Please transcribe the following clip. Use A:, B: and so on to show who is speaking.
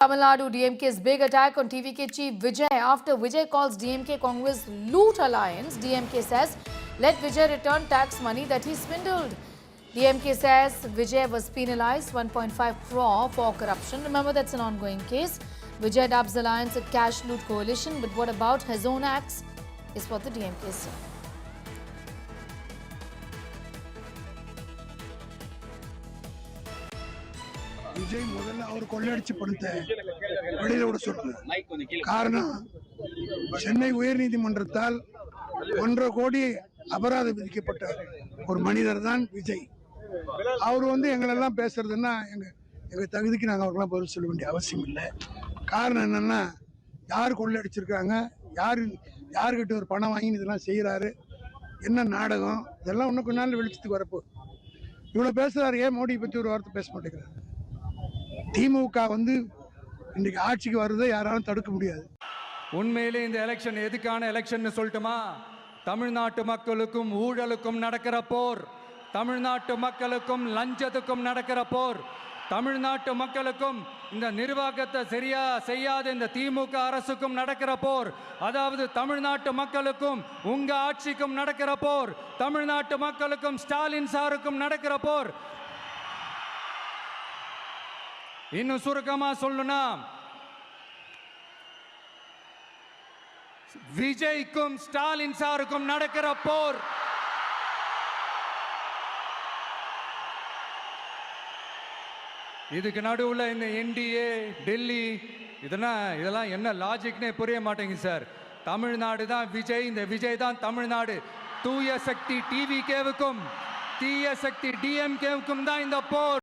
A: Tamil Nadu DMK's big attack on TVK chief Vijay. After Vijay calls DMK Congress loot alliance, DMK says let Vijay return tax money that he swindled. DMK says Vijay was penalized 1.5 crore for corruption. Remember, that's an ongoing case. Vijay dubs alliance a cash loot coalition, but what about his own acts is what the DMK said.
B: Vijay முதல்ல அவர் கொள்ளையடிச்சு பணத்தை வெளியில விட சொல்றாரு. காரணம், சென்னை உயர்நீதிமன்றத்தால் 1.5 கோடி அபராதம் விதிக்கப்பட்ட ஒரு மனிதர் தான் விஜய். அவர் எங்களெல்லாம் பேசுறதுன்னா எங்க தகுதிக்கு நாங்கள் அவர்களாம் பதில் சொல்ல வேண்டிய அவசியம் இல்லை. காரணம் என்னன்னா, யார் கொள்ளையடிச்சிருக்காங்க, யாருக்கிட்ட ஒரு பணம் வாங்கி இதெல்லாம் செய்யறாரு, என்ன நாடகம், இதெல்லாம் இன்னும் கொஞ்ச நாள் வெளிச்சத்துக்கு வரப்போ. இவ்வளவு பேசுறாரு, ஏன் மோடியை பத்தி ஒரு வார்த்தை பேச மாட்டேங்கிறாரு? திமுக இன்னைக்கு ஆட்சிக்கு வருவதை யாராலும் தடுக்க முடியாது.
C: உண்மையிலே இந்த எலெக்ஷன் எதுக்கான எலெக்ஷன் சொல்லட்டுமா? தமிழ்நாட்டு மக்களுக்கும் ஊழலுக்கும் நடக்கிற போர், தமிழ்நாட்டு மக்களுக்கும் லஞ்சத்துக்கும் நடக்கிற போர், தமிழ்நாட்டு மக்களுக்கும் இந்த நிர்வாகத்தை சரியா செய்யாத இந்த திமுக அரசுக்கும் நடக்கிற போர், அதாவது தமிழ்நாட்டு மக்களுக்கும் உங்க ஆட்சிக்கும் நடக்கிற போர், தமிழ்நாட்டு மக்களுக்கும் ஸ்டாலின் சாருக்கும் நடக்கிற போர். இன்னும் சுருக்கமா சொல்லணும்னா, விஜய்க்கும் ஸ்டாலின் சாருக்கும் நடக்கிற போர். இதுக்கு நடுவுல இந்த என்டிஏ, டெல்லி, இதெல்லாம் என்ன லாஜிக்னே புரிய மாட்டேங்குது சார். தமிழ்நாடு தான் விஜய், இந்த விஜய் தான் தமிழ்நாடு. தூய சக்தி டிவிகேவுக்கும் தீய சக்தி டிஎம்கேவுக்கும் தான் இந்த போர்.